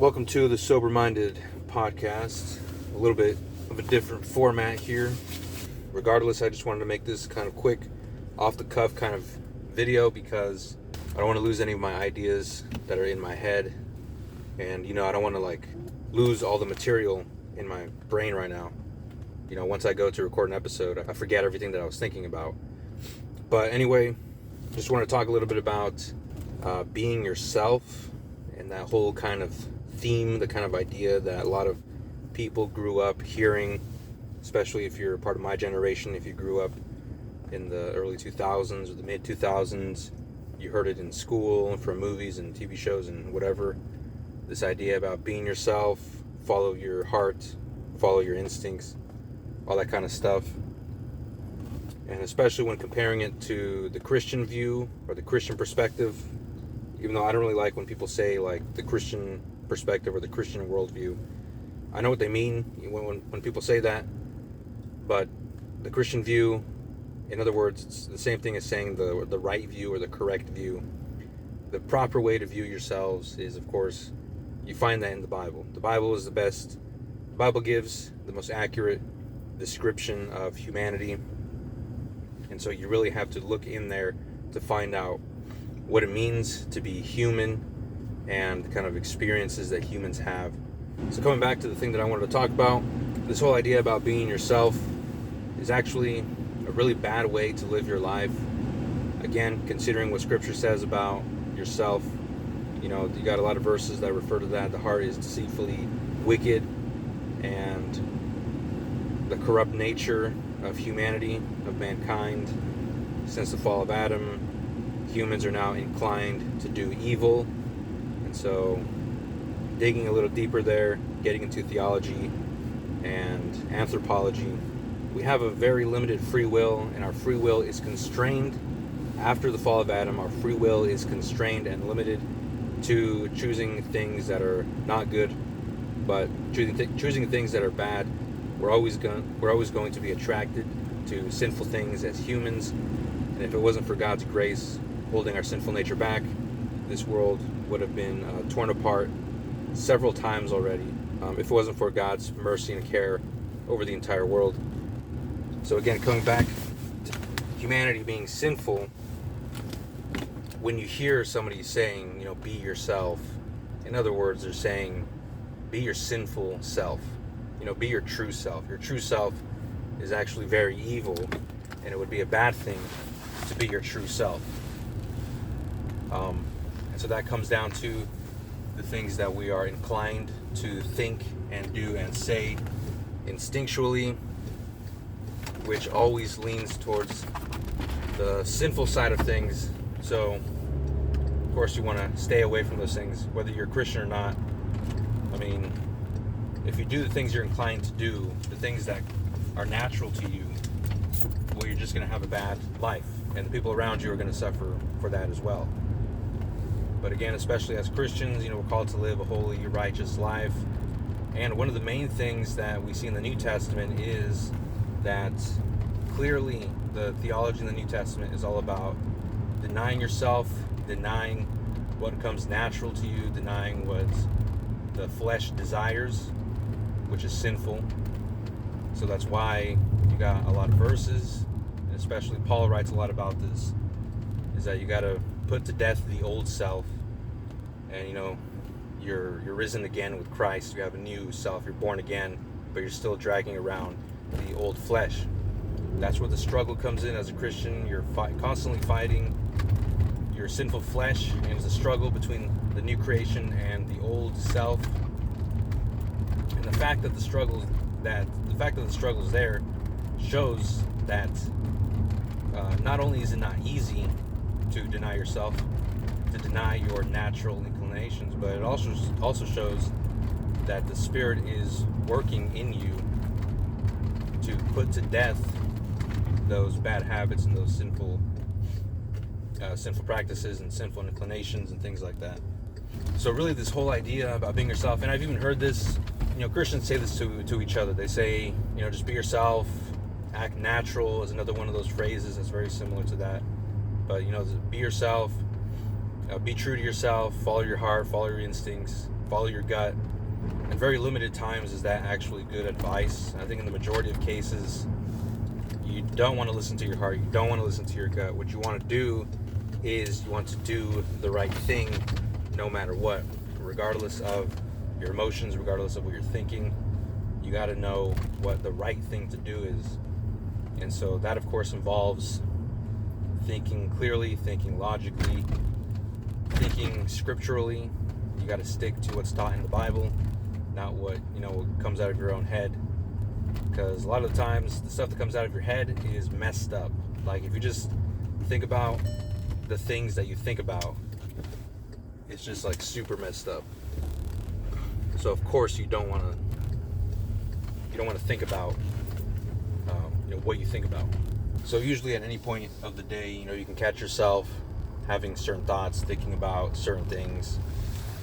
Welcome to the Sober Minded podcast. A little bit of a different format here. Regardless, I just wanted to make this kind of quick, off the cuff kind of video because I don't want to lose any of my ideas that are in my head. And, I don't want to lose all the material in my brain right now. Once I go to record an episode, I forget everything that I was thinking about. But anyway, just want to talk a little bit about being yourself and that whole kind of theme, the kind of idea that a lot of people grew up hearing, especially if you're part of my generation. If you grew up in the early 2000s or the mid 2000s, you heard it in school, from movies and TV shows and whatever. This idea about being yourself, follow your heart, follow your instincts, all that kind of stuff. And especially when comparing it to the Christian view or the Christian perspective, even though I don't really like when people say the Christian perspective or the Christian worldview. I know what they mean when people say that, but the Christian view, in other words, it's the same thing as saying the right view or the correct view. The proper way to view yourselves is, of course, you find that in the Bible. The Bible is the best. The Bible gives the most accurate description of humanity, and so you really have to look in there to find out what it means to be human and the kind of experiences that humans have. So coming back to the thing that I wanted to talk about, this whole idea about being yourself is actually a really bad way to live your life. Again, considering what Scripture says about yourself, you got a lot of verses that refer to that. The heart is deceitfully wicked, and the corrupt nature of humanity, of mankind, since the fall of Adam, humans are now inclined to do evil. And so digging a little deeper there, getting into theology and anthropology, we have a very limited free will, and our free will is constrained. After the fall of Adam, our free will is constrained and limited to choosing things that are not good, but choosing things that are bad. We're always going to be attracted to sinful things as humans, and if it wasn't for God's grace holding our sinful nature back, this world would have been torn apart several times already, if it wasn't for God's mercy and care over the entire world. So again, coming back to humanity being sinful, when you hear somebody saying, be yourself, in other words, they're saying, be your sinful self, be your true self. Your true self is actually very evil, and it would be a bad thing to be your true self. And so that comes down to the things that we are inclined to think and do and say instinctually, which always leans towards the sinful side of things. So, of course, you want to stay away from those things, whether you're a Christian or not. I mean, if you do the things you're inclined to do, the things that are natural to you, well, you're just going to have a bad life, and the people around you are going to suffer for that as well. But again, especially as Christians, we're called to live a holy, righteous life. And one of the main things that we see in the New Testament is that clearly the theology in the New Testament is all about denying yourself, denying what comes natural to you, denying what the flesh desires, which is sinful. So that's why you got a lot of verses, and especially Paul writes a lot about this, is that you got to put to death the old self, and you're risen again with Christ. You have a new self. You're born again, but you're still dragging around the old flesh. That's where the struggle comes in as a Christian. You're constantly fighting your sinful flesh, and it's a struggle between the new creation and the old self. And the fact that the struggle is there shows that not only is it not easy to deny yourself, to deny your natural inclinations, but it also shows that the Spirit is working in you to put to death those bad habits and those sinful practices and sinful inclinations and things like that. So really, this whole idea about being yourself, and I've even heard this, Christians say this to each other. They say, just be yourself, act natural is another one of those phrases that's very similar to that. But be yourself, be true to yourself, follow your heart, follow your instincts, follow your gut. In very limited times is that actually good advice. I think in the majority of cases, you don't want to listen to your heart. You don't want to listen to your gut. What you want to do is you want to do the right thing no matter what, regardless of your emotions, regardless of what you're thinking. You got to know what the right thing to do is. And so that, of course, involves thinking clearly, thinking logically, thinking scripturally. You got to stick to what's taught in the Bible, not what comes out of your own head. Because a lot of the times, the stuff that comes out of your head is messed up. Like, if you just think about the things that you think about, it's just like super messed up. So of course you don't want to think about what you think about. So usually at any point of the day, you can catch yourself having certain thoughts, thinking about certain things,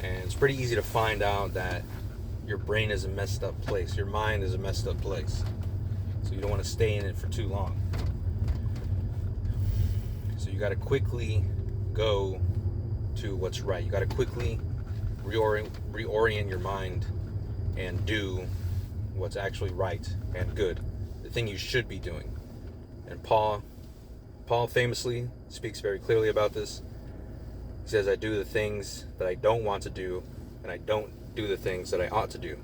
and it's pretty easy to find out that your brain is a messed up place, your mind is a messed up place. So you don't want to stay in it for too long. So you got to quickly go to what's right. You got to quickly reorient your mind and do what's actually right and good, the thing you should be doing. And Paul famously speaks very clearly about this. He says, I do the things that I don't want to do, and I don't do the things that I ought to do.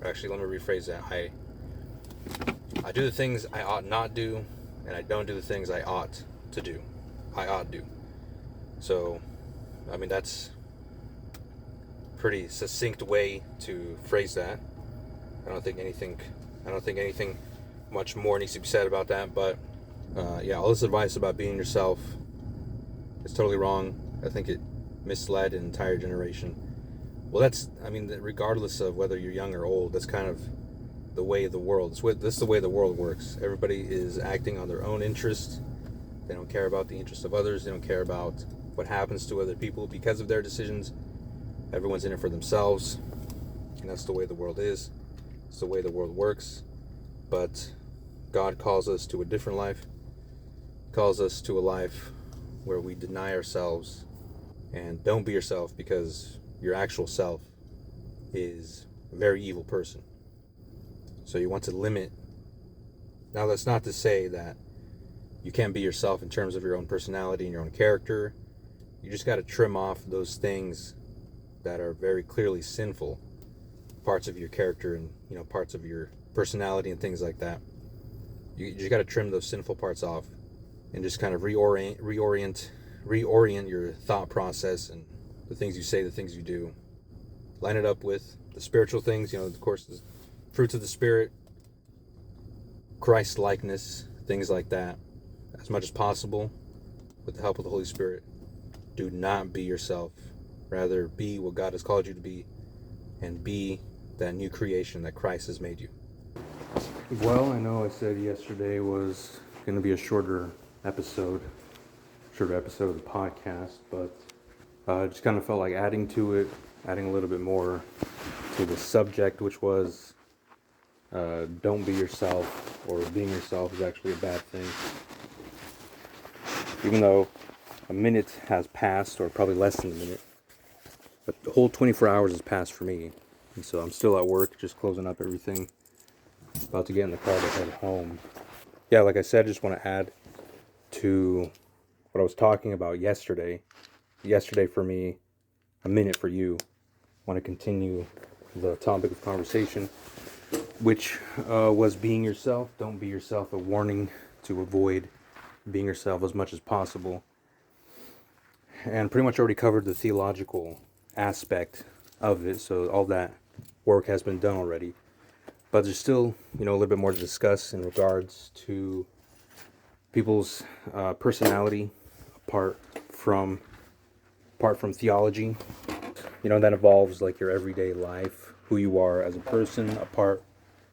Actually, let me rephrase that. I do the things I ought not do, and I don't do the things I ought to do. I ought do. So, that's a pretty succinct way to phrase that. I don't think anything much more needs to be said about that. But all this advice about being yourself is totally wrong. I think it misled an entire generation. Well, regardless of whether you're young or old, that's kind of the way of the world. This is the way the world works. Everybody is acting on their own interest. They don't care about the interests of others. They don't care about what happens to other people because of their decisions. Everyone's in it for themselves, and that's the way the world is. It's the way the world works. But God calls us to a different life. He calls us to a life where we deny ourselves and don't be yourself, because your actual self is a very evil person. So you want to limit. Now, that's not to say that you can't be yourself in terms of your own personality and your own character. You just got to trim off those things that are very clearly sinful, parts of your character and parts of your personality and things like that. You just got to trim those sinful parts off and just kind of reorient your thought process and the things you say, the things you do. Line it up with the spiritual things, of course, the fruits of the Spirit, Christ likeness, things like that. As much as possible, with the help of the Holy Spirit, do not be yourself. Rather, be what God has called you to be, and be that new creation that Christ has made you. Well, I know I said yesterday was going to be a shorter episode of the podcast, but I just kind of felt like adding a little bit more to the subject, which was don't be yourself, or being yourself is actually a bad thing. Even though a minute has passed, or probably less than a minute, but the whole 24 hours has passed for me, and so I'm still at work, just closing up everything, about to get in the car to head home. Yeah, like I said, I just want to add to what I was talking about yesterday. Yesterday for me, a minute for you. I want to continue the topic of conversation, which was being yourself. Don't be yourself. A warning to avoid being yourself as much as possible. And pretty much already covered the theological aspect of it, so all that work has been done already. But there's still, a little bit more to discuss in regards to people's personality apart from theology. That involves like your everyday life, who you are as a person, apart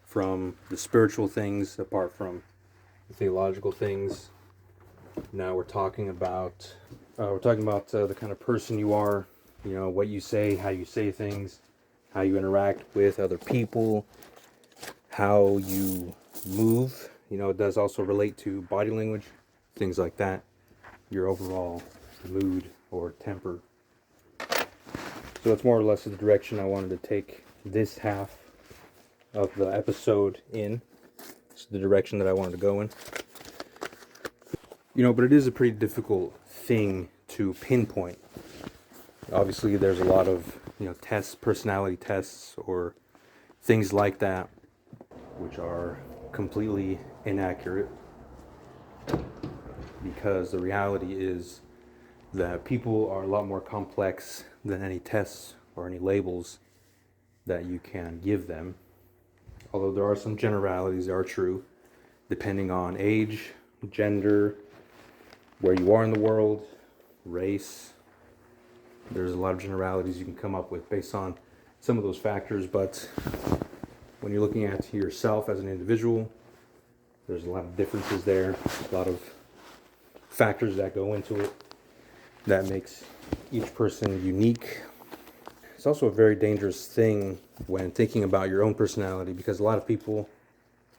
from the spiritual things, apart from the theological things. Now we're talking about the kind of person you are, what you say, how you say things, how you interact with other people, how you move. It does also relate to body language, things like that, your overall mood or temper. So that's more or less the direction I wanted to take this half of the episode in. It's the direction that I wanted to go in. But it is a pretty difficult thing to pinpoint. Obviously, there's a lot of, tests, personality tests, or things like that, which are completely inaccurate, because the reality is that people are a lot more complex than any tests or any labels that you can give them. Although there are some generalities that are true, depending on age, gender, where you are in the world, race. There's a lot of generalities you can come up with based on some of those factors, but when you're looking at yourself as an individual, there's a lot of differences there, a lot of factors that go into it that makes each person unique. It's also a very dangerous thing when thinking about your own personality, because a lot of people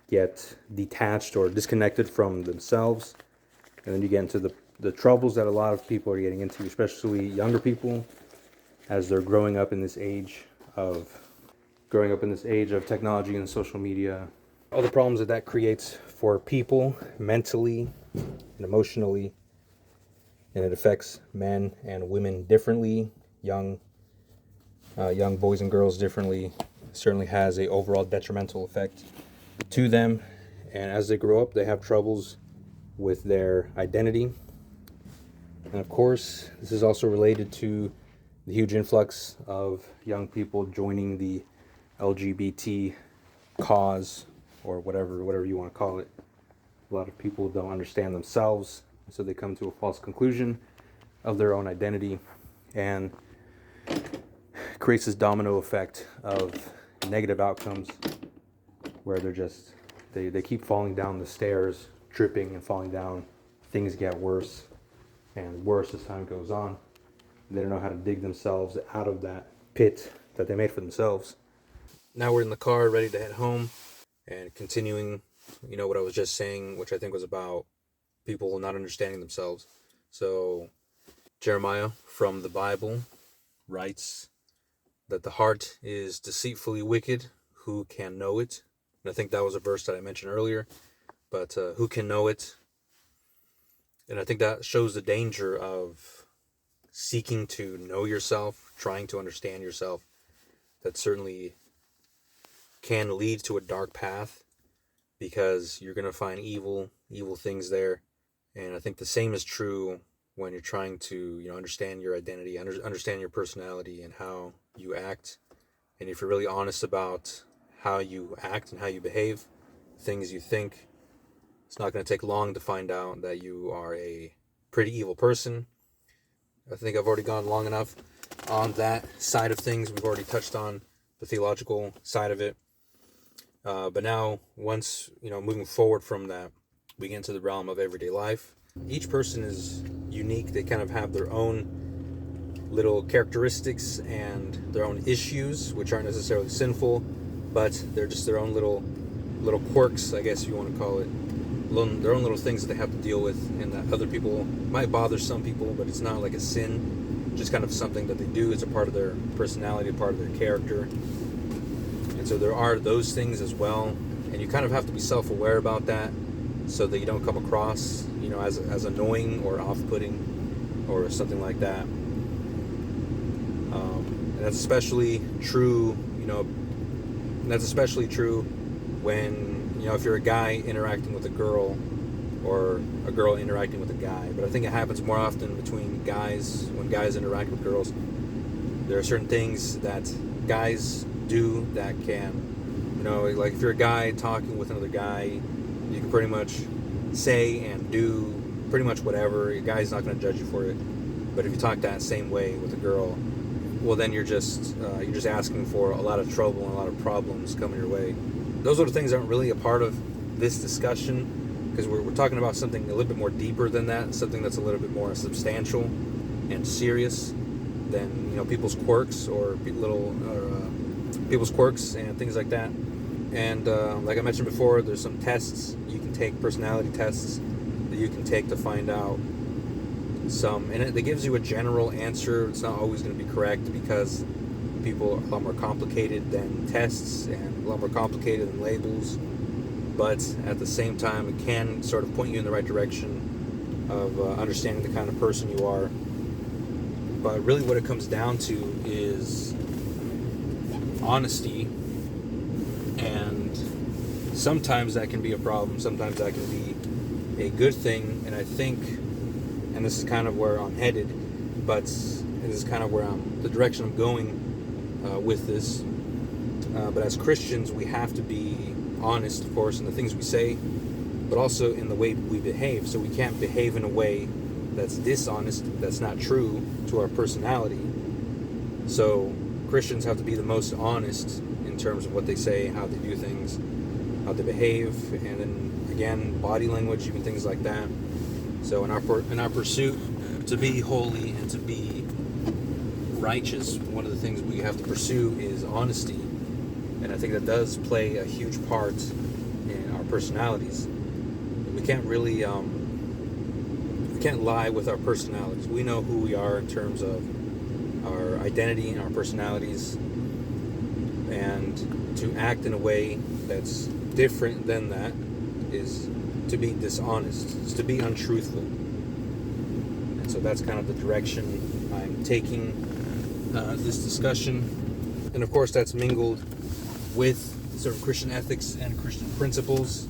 get detached or disconnected from themselves, and then you get into the troubles that a lot of people are getting into, especially younger people, as they're growing up in this age of technology and social media. All the problems that creates for people mentally and emotionally, and it affects men and women differently, young boys and girls differently. Certainly has a overall detrimental effect to them, and as they grow up, they have troubles with their identity. And of course, this is also related to the huge influx of young people joining the LGBT cause, or whatever you want to call it. A lot of people don't understand themselves, so they come to a false conclusion of their own identity, and creates this domino effect of negative outcomes where they keep falling down the stairs, tripping and falling down. Things get worse and worse as time goes on. They don't know how to dig themselves out of that pit that they made for themselves. Now we're in the car ready to head home, and continuing, what I was just saying, which I think was about people not understanding themselves. So Jeremiah from the Bible writes that the heart is deceitfully wicked, who can know it? And I think that was a verse that I mentioned earlier, but who can know it? And I think that shows the danger of seeking to know yourself, trying to understand yourself. That certainly can lead to a dark path, because you're going to find evil things there. And I think the same is true when you're trying to, understand your identity, understand your personality and how you act. And if you're really honest about how you act and how you behave, things you think, it's not going to take long to find out that you are a pretty evil person. I think I've already gone long enough on that side of things. We've already touched on the theological side of it. But now, once, moving forward from that, we get into the realm of everyday life. Each person is unique. They kind of have their own little characteristics and their own issues, which aren't necessarily sinful, but they're just their own little quirks, I guess you want to call it. Their own little things that they have to deal with, and that other people might bother some people, but it's not like a sin, just kind of something that they do. It's a part of their personality, a part of their character. And so there are those things as well, and you kind of have to be self-aware about that, so that you don't come across, as annoying or off-putting or something like that. And that's especially true, when, if you're a guy interacting with a girl, or a girl interacting with a guy. But I think it happens more often between guys, when guys interact with girls. There are certain things that guys do that can, like if you're a guy talking with another guy, you can pretty much say and do pretty much whatever. Your guy's not going to judge you for it. But if you talk that same way with a girl, well, then you're just asking for a lot of trouble and a lot of problems coming your way. Those sort of things aren't really a part of this discussion, because we're talking about something a little bit more deeper than that, something that's a little bit more substantial and serious than people's quirks or people's quirks and things like that. And like I mentioned before, there's some tests you can take, personality tests that you can take to find out and it gives you a general answer. It's not always going to be correct because people are a lot more complicated than tests and a lot more complicated than labels. But at the same time, it can sort of point you in the right direction of understanding the kind of person you are. But really what it comes down to is honesty, and sometimes that can be a problem, sometimes that can be a good thing. And I think, and this is kind of where I'm headed, but this is kind of where the direction I'm going with this. But as Christians, we have to be honest, of course, in the things we say, but also in the way we behave. So we can't behave in a way that's dishonest, that's not true to our personality. So Christians have to be the most honest in terms of what they say, how they do things, how they behave, and then again, body language, even things like that. So in our pursuit to be holy and to be righteous, one of the things we have to pursue is honesty. And I think that does play a huge part in our personalities. We can't really, we can't lie with our personalities. We know who we are in terms of our identity and our personalities. And to act in a way that's different than that is to be dishonest. It's to be untruthful. And so that's kind of the direction I'm taking this discussion. And of course that's mingled with sort of Christian ethics and Christian principles.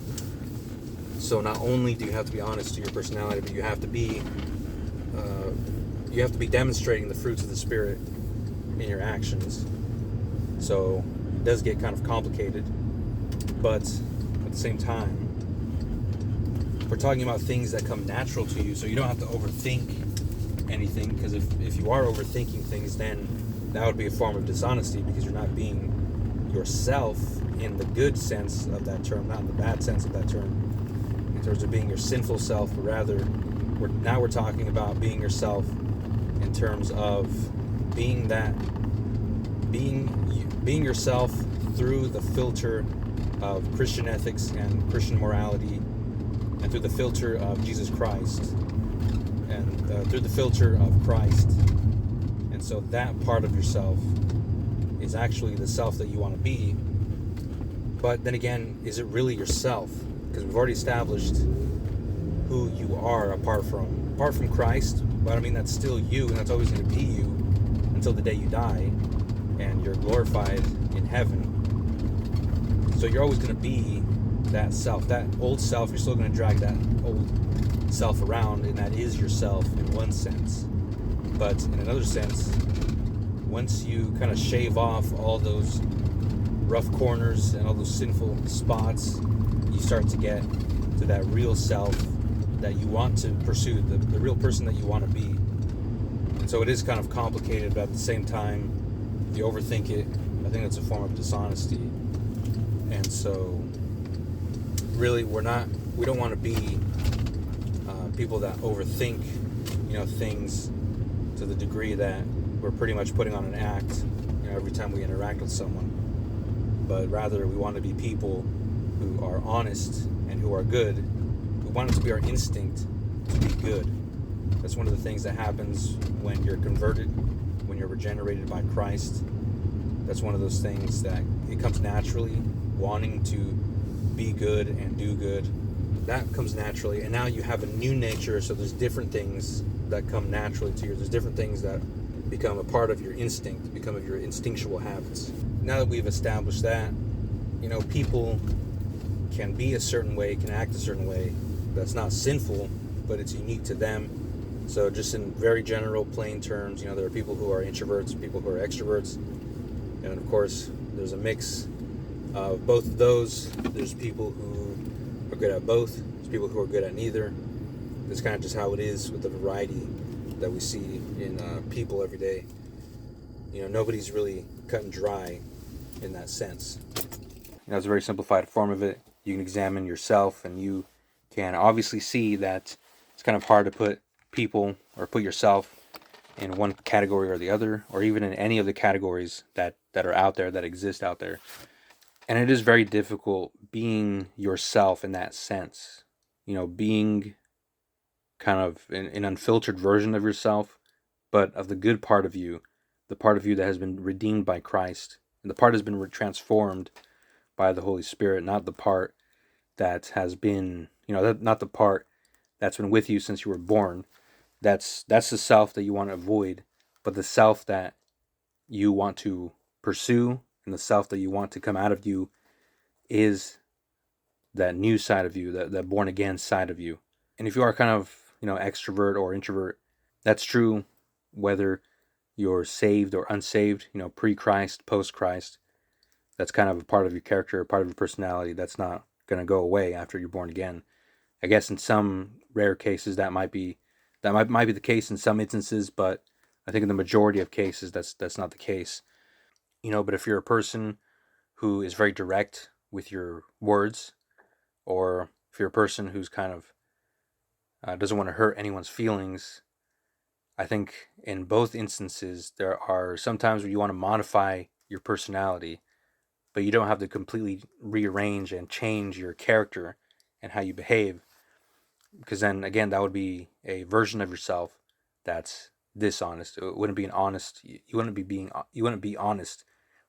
So not only do you have to be honest to your personality, but you have to be demonstrating the fruits of the Spirit in your actions. So it does get kind of complicated, but at the same time, we're talking about things that come natural to you, so you don't have to overthink anything, because if you are overthinking things, then that would be a form of dishonesty, because you're not being yourself in the good sense of that term, not in the bad sense of that term, in terms of being your sinful self, but rather we're talking about being yourself in terms of being yourself through the filter of Christian ethics and Christian morality, and through the filter of Jesus Christ, and through the filter of Christ. And so that part of yourself is actually the self that you want to be. But then again, is it really yourself? Because we've already established who you are apart from Christ. But I mean, that's still you, and that's always going to be you until the day you die and you're glorified in heaven. So you're always going to be that self, that old self. You're still going to drag that old self around, and that is yourself in one sense. But in another sense, once you kind of shave off all those rough corners and all those sinful spots, you start to get to that real self that you want to pursue, the real person that you want to be. And so it is kind of complicated, but at the same time, if you overthink it, I think it's a form of dishonesty. And so really we don't want to be people that overthink things to the degree that we're pretty much putting on an act every time we interact with someone. But rather we want to be people who are honest and who are good. We want it to be our instinct to be good. That's one of the things that happens when you're converted, when you're regenerated by Christ. That's one of those things that it comes naturally, wanting to be good and do good. That comes naturally, and now you have a new nature, so there's different things that come naturally to you. There's different things that become a part of your instinct, become of your instinctual habits. Now that we've established that, people can be a certain way, can act a certain way. That's not sinful, but it's unique to them. So just in very general, plain terms, there are people who are introverts, people who are extroverts. And of course, there's a mix of both of those. There's people who are good at both. There's people who are good at neither. That's kind of just how it is with the variety that we see in people every day. Nobody's really cut and dry in that sense. It's a very simplified form of it. You can examine yourself, and you can obviously see that it's kind of hard to put people or put yourself in one category or the other, or even in any of the categories that are out there, that exist out there. And it is very difficult being yourself in that sense. Being kind of an unfiltered version of yourself, but of the good part of you, the part of you that has been redeemed by Christ. And the part has been transformed by the Holy Spirit, not the part that has been, not the part that's been with you since you were born. That's the self that you want to avoid, but the self that you want to pursue and the self that you want to come out of you is that new side of you, that born again side of you. And if you are kind of, extrovert or introvert, that's true whether you're saved or unsaved, pre-Christ, post-Christ. That's kind of a part of your character, a part of your personality. That's not going to go away after you're born again. I guess in some rare cases that might be the case in some instances, but I think in the majority of cases that's not the case. But if you're a person who is very direct with your words, or if you're a person who's kind of doesn't want to hurt anyone's feelings, I think in both instances there are some times where you want to modify your personality, but you don't have to completely rearrange and change your character and how you behave, because then again that would be a version of yourself that's dishonest. It wouldn't be an honest. You wouldn't be honest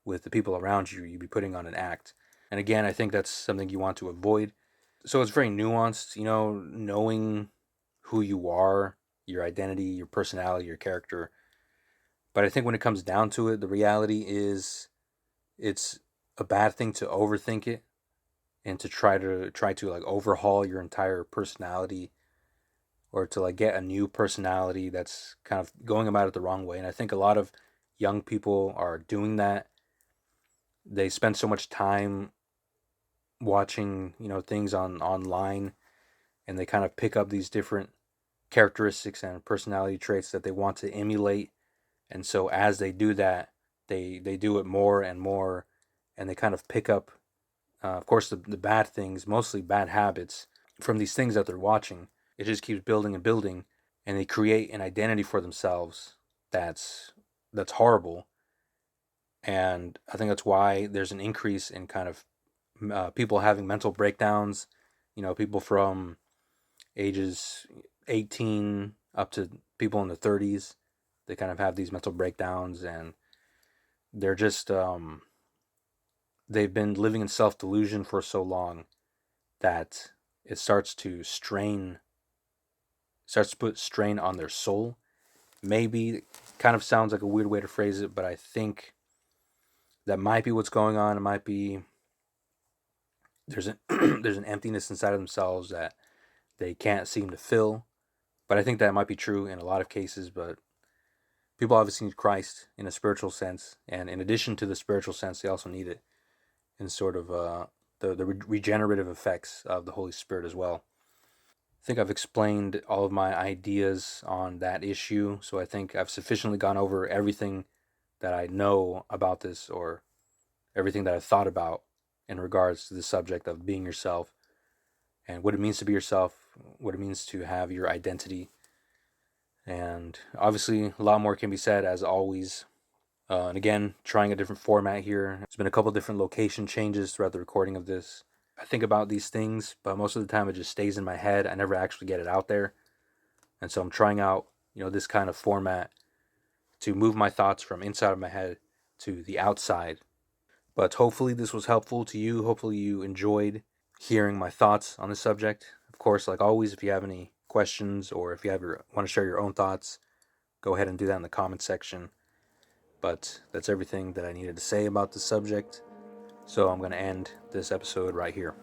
with the people around you. You'd be putting on an act. And again, I think that's something you want to avoid. So it's very nuanced, knowing who you are, your identity, your personality, your character. But I think when it comes down to it, the reality is it's a bad thing to overthink it and to try to like overhaul your entire personality, or to like get a new personality that's kind of going about it the wrong way. And I think a lot of young people are doing that. They spend so much time watching, things online, and they kind of pick up these different characteristics and personality traits that they want to emulate. And so as they do that, they do it more and more, and they kind of pick up, of course, the bad things, mostly bad habits from these things that they're watching. It just keeps building and building, and they create an identity for themselves that's horrible. And I think that's why there's an increase in kind of people having mental breakdowns. People from ages 18 up to people in the 30s, they kind of have these mental breakdowns, and they're just they've been living in self-delusion for so long that it starts to put strain on their soul. Maybe it kind of sounds like a weird way to phrase it, but I think that might be what's going on. It might be there's an there's an emptiness inside of themselves that they can't seem to fill. But I think that might be true in a lot of cases. But people obviously need Christ in a spiritual sense, and in addition to the spiritual sense, they also need it in sort of the regenerative effects of the Holy Spirit as well. I think I've explained all of my ideas on that issue, so I think I've sufficiently gone over everything that I know about this, or everything that I've thought about in regards to the subject of being yourself and what it means to be yourself, what it means to have your identity. And obviously, a lot more can be said, as always. And again, trying a different format here. There's been a couple different location changes throughout the recording of this. I think about these things, but most of the time it just stays in my head. I never actually get it out there. And so I'm trying out, this kind of format to move my thoughts from inside of my head to the outside. But hopefully this was helpful to you. Hopefully you enjoyed hearing my thoughts on the subject. Of course, like always, if you have any questions, or if you want to share your own thoughts, go ahead and do that in the comment section. But that's everything that I needed to say about the subject. So I'm going to end this episode right here.